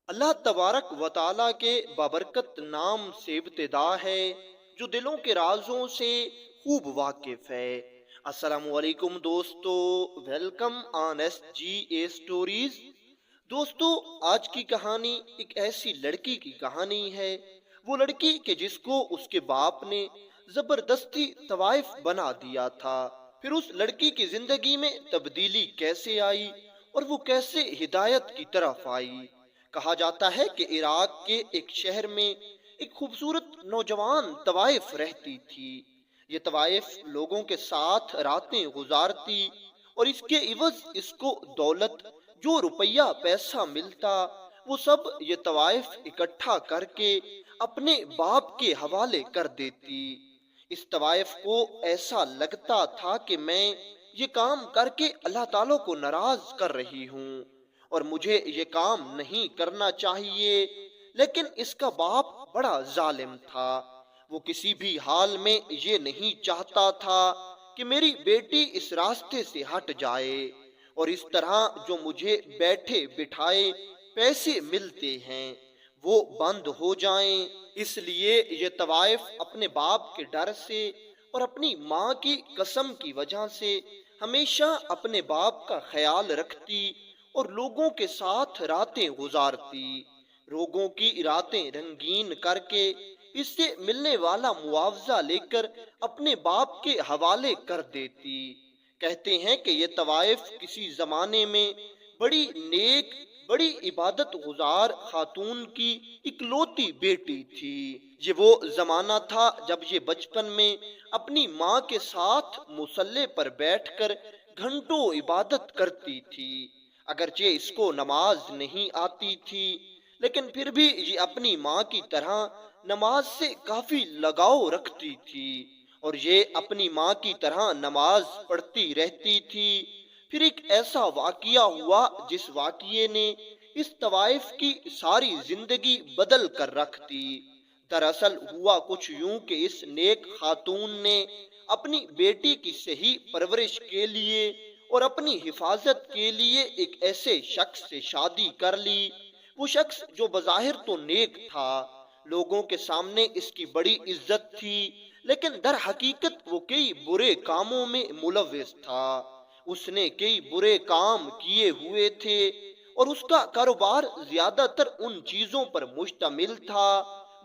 اللہ تبارک و تعالیٰ کے بابرکت نام سے ابتدا ہے جو دلوں کے رازوں سے خوب واقف ہے۔ السلام علیکم دوستو، welcome on S G A stories. دوستو، آج کی کہانی ایک ایسی لڑکی کی کہانی ہے، وہ لڑکی کہ جس کو اس کے باپ نے زبردستی طوائف بنا دیا تھا۔ پھر اس لڑکی کی زندگی میں تبدیلی کیسے آئی اور وہ کیسے ہدایت کی طرف آئی۔ کہا جاتا ہے کہ عراق کے ایک شہر میں ایک خوبصورت نوجوان طوائف رہتی تھی۔ یہ طوائف لوگوں کے ساتھ راتیں گزارتی اور اس کے عوض اس کو دولت، جو روپیہ پیسہ ملتا، وہ سب یہ طوائف اکٹھا کر کے اپنے باپ کے حوالے کر دیتی۔ اس طوائف کو ایسا لگتا تھا کہ میں یہ کام کر کے اللہ تعالیٰ کو ناراض کر رہی ہوں اور مجھے یہ کام نہیں کرنا چاہیے، لیکن اس کا باپ بڑا ظالم تھا۔ وہ کسی بھی حال میں یہ نہیں چاہتا تھا کہ میری بیٹی اس راستے سے ہٹ جائے اور اس طرح جو مجھے بیٹھے بٹھائے پیسے ملتے ہیں وہ بند ہو جائیں۔ اس لیے یہ طوائف اپنے باپ کے ڈر سے اور اپنی ماں کی قسم کی وجہ سے ہمیشہ اپنے باپ کا خیال رکھتی اور لوگوں کے ساتھ راتیں گزارتی۔ لوگوں کی راتیں رنگین کر کے اس سے ملنے والا معاوضہ لے کر اپنے باپ کے حوالے کر دیتی۔ کہتے ہیں کہ یہ طوائف کسی زمانے میں بڑی نیک، بڑی عبادت گزار خاتون کی اکلوتی بیٹی تھی۔ یہ وہ زمانہ تھا جب یہ بچپن میں اپنی ماں کے ساتھ مصلی پر بیٹھ کر گھنٹوں عبادت کرتی تھی۔ اگرچہ اس کو نماز نہیں آتی تھی، لیکن پھر بھی یہ اپنی ماں کی طرح نماز سے کافی لگاؤ رکھتی تھی اور یہ اپنی ماں کی طرح نماز پڑھتی رہتی تھی۔ پھر ایک ایسا واقعہ ہوا جس واقعے نے اس طوائف کی ساری زندگی بدل کر رکھ دی۔ دراصل ہوا کچھ یوں کہ اس نیک خاتون نے اپنی بیٹی کی صحیح پرورش کے لیے اور اپنی حفاظت کے لیے ایک ایسے شخص سے شادی کر لی۔ وہ شخص جو بظاہر تو نیک تھا، لوگوں کے سامنے اس کی بڑی عزت تھی، لیکن در حقیقت وہ کئی برے کاموں میں ملوث تھا۔ اس نے کئی برے کام کیے ہوئے تھے اور اس کا کاروبار زیادہ تر ان چیزوں پر مشتمل تھا،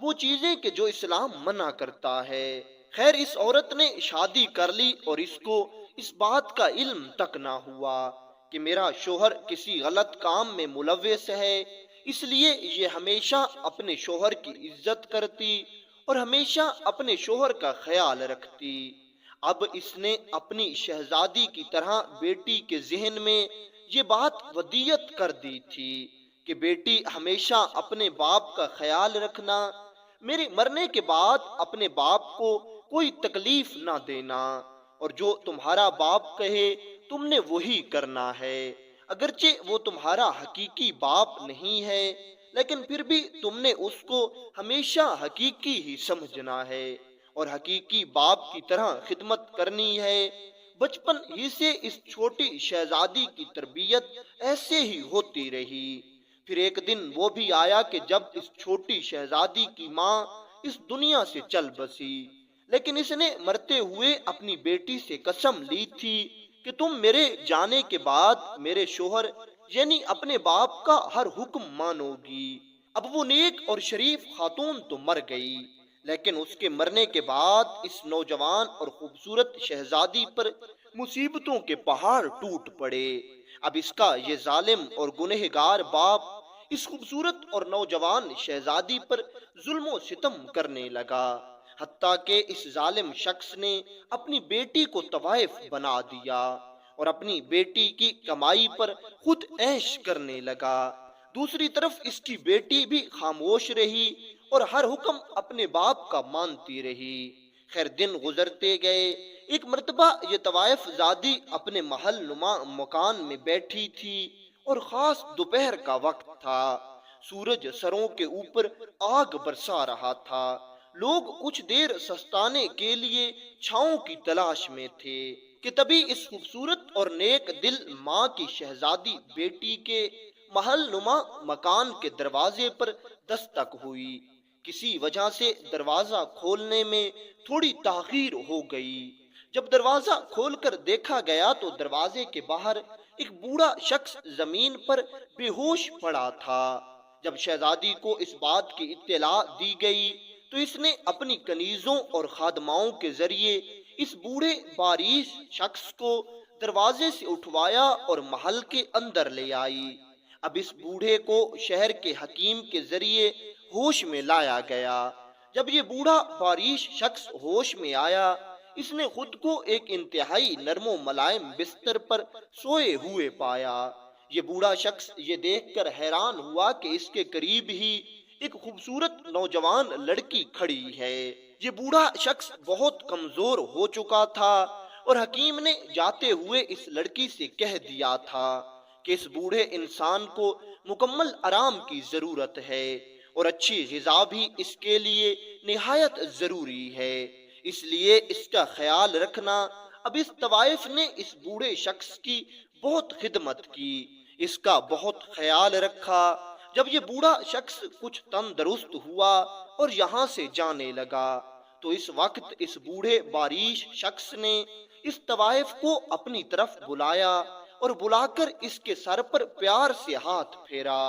وہ چیزیں کہ جو اسلام منع کرتا ہے۔ خیر، اس عورت نے شادی کر لی اور اس کو اس بات کا علم تک نہ ہوا کہ میرا شوہر کسی غلط کام میں ملوث ہے، اس لیے یہ ہمیشہ اپنے شوہر کی عزت کرتی اور ہمیشہ اپنے شوہر کا خیال رکھتی۔ اب اس نے اپنی شہزادی کی طرح بیٹی کے ذہن میں یہ بات ودیت کر دی تھی کہ بیٹی ہمیشہ اپنے باپ کا خیال رکھنا، میرے مرنے کے بعد اپنے باپ کو کوئی تکلیف نہ دینا، اور جو تمہارا باپ کہے تم نے وہی کرنا ہے۔ اگرچہ وہ تمہارا حقیقی باپ نہیں ہے، لیکن پھر بھی تم نے اس کو ہمیشہ حقیقی ہی سمجھنا ہے اور حقیقی باپ کی طرح خدمت کرنی ہے۔ بچپن ہی سے اس چھوٹی شہزادی کی تربیت ایسے ہی ہوتی رہی۔ پھر ایک دن وہ بھی آیا کہ جب اس چھوٹی شہزادی کی ماں اس دنیا سے چل بسی، لیکن اس نے مرتے ہوئے اپنی بیٹی سے قسم لی تھی کہ تم میرے جانے کے بعد میرے شوہر یعنی اپنے باپ کا ہر حکم مانو گی۔ اب وہ نیک اور شریف خاتون تو مر گئی، لیکن اس کے مرنے کے بعد اس نوجوان اور خوبصورت شہزادی پر مصیبتوں کے پہاڑ ٹوٹ پڑے۔ اب اس کا یہ ظالم اور گنہگار باپ اس خوبصورت اور نوجوان شہزادی پر ظلم و ستم کرنے لگا، حتیٰ کہ اس ظالم شخص نے اپنی بیٹی کو طوائف بنا دیا اور اپنی بیٹی کی کمائی پر خود عیش کرنے لگا۔ دوسری طرف اس کی بیٹی بھی خاموش رہی اور ہر حکم اپنے باپ کا مانتی رہی۔ خیر، دن گزرتے گئے۔ ایک مرتبہ یہ طوائف زادی اپنے محل نما مکان میں بیٹھی تھی اور خاص دوپہر کا وقت تھا۔ سورج سروں کے اوپر آگ برسا رہا تھا۔ لوگ کچھ دیر سستانے کے لیے چھاؤں کی تلاش میں تھے کہ تبھی اس خوبصورت اور نیک دل ماں کی شہزادی بیٹی کے محل نما مکان کے دروازے پر دستک ہوئی۔ کسی وجہ سے دروازہ کھولنے میں تھوڑی تاخیر ہو گئی۔ جب دروازہ کھول کر دیکھا گیا تو دروازے کے باہر ایک بوڑھا شخص زمین پر بے ہوش پڑا تھا۔ جب شہزادی کو اس بات کی اطلاع دی گئی تو اس نے اپنی کنیزوں اور خادماؤں کے ذریعے اس بوڑھے باریش شخص کو دروازے سے اٹھوایا اور محل کے اندر لے آئی۔ اب اس بوڑھے کو شہر کے حکیم کے ذریعے ہوش میں لایا گیا۔ جب یہ بوڑھا باریش شخص ہوش میں آیا، اس نے خود کو ایک انتہائی نرم و ملائم بستر پر سوئے ہوئے پایا۔ یہ بوڑھا شخص یہ دیکھ کر حیران ہوا کہ اس کے قریب ہی ایک خوبصورت نوجوان لڑکی کھڑی ہے۔ یہ بوڑھا شخص بہت کمزور ہو چکا تھا اور حکیم نے جاتے ہوئے اس لڑکی سے کہہ دیا تھا کہ اس بوڑھے انسان کو مکمل آرام کی ضرورت ہے اور اچھی غذا بھی اس کے لیے نہایت ضروری ہے، اس لیے اس کا خیال رکھنا۔ اب اس طوائف نے اس بوڑھے شخص کی بہت خدمت کی، اس کا بہت خیال رکھا۔ جب یہ بوڑھا شخص کچھ تندرست ہوا اور یہاں سے جانے لگا تو اس وقت اس بوڑھے باریش شخص نے اس طوائف کو اپنی طرف بلایا اور بلا کر اس کے سر پر پیار سے ہاتھ پھیرا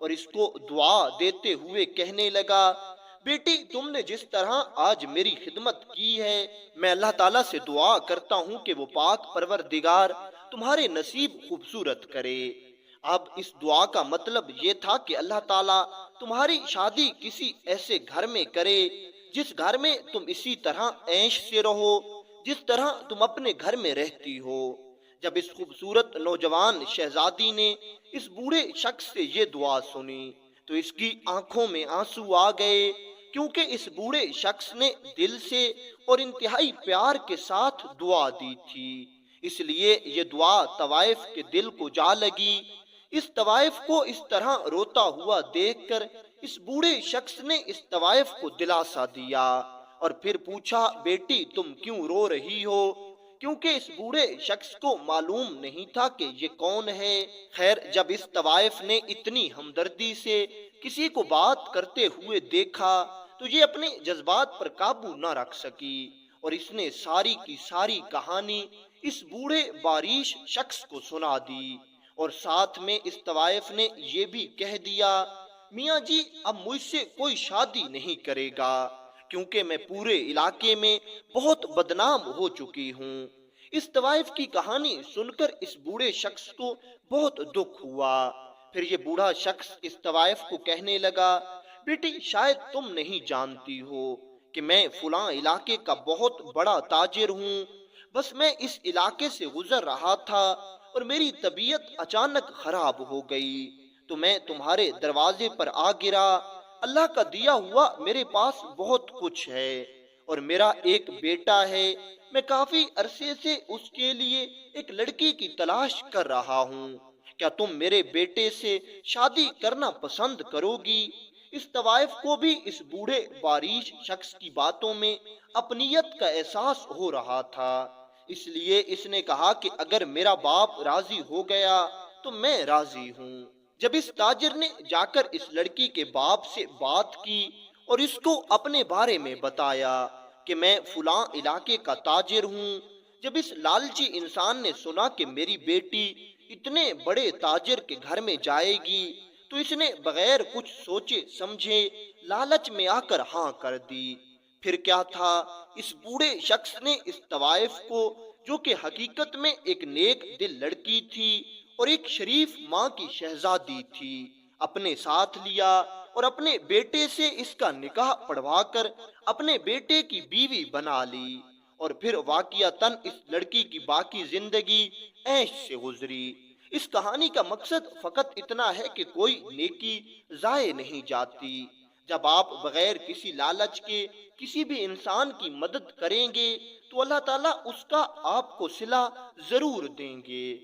اور اس کو دعا دیتے ہوئے کہنے لگا، بیٹی تم نے جس طرح آج میری خدمت کی ہے، میں اللہ تعالیٰ سے دعا کرتا ہوں کہ وہ پاک پروردگار تمہارے نصیب خوبصورت کرے۔ اب اس دعا کا مطلب یہ تھا کہ اللہ تعالیٰ تمہاری شادی کسی ایسے گھر میں کرے جس گھر میں تم اسی طرح عیش سے رہو جس طرح تم اپنے گھر میں رہتی ہو۔ جب اس خوبصورت نوجوان شہزادی نے اس بوڑھے شخص سے یہ دعا سنی تو اس کی آنکھوں میں آنسو آ گئے، کیونکہ اس بوڑھے شخص نے دل سے اور انتہائی پیار کے ساتھ دعا دی تھی، اس لیے یہ دعا طوائف کے دل کو جا لگی۔ اس طوائف کو اس طرح روتا ہوا دیکھ کر اس بوڑھے شخص نے اس طوائف کو دلاسا دیا اور پھر پوچھا، بیٹی تم کیوں رو رہی ہو؟ کیونکہ اس بوڑھے شخص کو معلوم نہیں تھا کہ یہ کون ہے۔ خیر، جب اس طوائف نے اتنی ہمدردی سے کسی کو بات کرتے ہوئے دیکھا تو یہ اپنے جذبات پر قابو نہ رکھ سکی اور اس نے ساری کی ساری کہانی اس بوڑھے باریش شخص کو سنا دی اور ساتھ میں اس طوائف نے یہ بھی کہہ دیا، میاں جی اب مجھ سے کوئی شادی نہیں کرے گا کیونکہ میں پورے علاقے میں بہت بدنام ہو چکی ہوں۔ اس طوائف کی کہانی سن کر اس بوڑھے شخص کو بہت دکھ ہوا۔ پھر یہ بوڑھا شخص اس طوائف کو کہنے لگا، بیٹی شاید تم نہیں جانتی ہو کہ میں فلاں علاقے کا بہت بڑا تاجر ہوں، بس میں اس علاقے سے گزر رہا تھا اور میری طبیعت اچانک خراب ہو گئی تو میں تمہارے دروازے پر آ گرا۔ اللہ کا دیا ہوا میرے پاس بہت کچھ ہے اور میرا ایک بیٹا ہے، میں کافی عرصے سے اس کے لیے ایک لڑکی کی تلاش کر رہا ہوں، کیا تم میرے بیٹے سے شادی کرنا پسند کرو گی؟ اس طوائف کو بھی اس بوڑھے باریش شخص کی باتوں میں اپنیت کا احساس ہو رہا تھا، اس لیے اس نے کہا کہ اگر میرا باپ راضی ہو گیا تو میں راضی ہوں۔ جب اس تاجر نے جا کر اس لڑکی کے باپ سے بات کی اور اس کو اپنے بارے میں بتایا کہ میں فلاں علاقے کا تاجر ہوں، جب اس لالچی انسان نے سنا کہ میری بیٹی اتنے بڑے تاجر کے گھر میں جائے گی تو اس نے بغیر کچھ سوچے سمجھے لالچ میں آ کر ہاں کر دی۔ پھر کیا تھا، اس بوڑھے شخص نے اس طوائف کو، جو کہ حقیقت میں ایک نیک دل لڑکی تھی اور ایک شریف ماں کی شہزادی تھی، اپنے ساتھ لیا اور اپنے بیٹے سے اس کا نکاح پڑھوا کر اپنے بیٹے کی بیوی بنا لی اور پھر واقعتاً اس لڑکی کی باقی زندگی عیش سے گزری۔ اس کہانی کا مقصد فقط اتنا ہے کہ کوئی نیکی ضائع نہیں جاتی۔ جب آپ بغیر کسی لالچ کے کسی بھی انسان کی مدد کریں گے تو اللہ تعالیٰ اس کا آپ کو صلہ ضرور دیں گے۔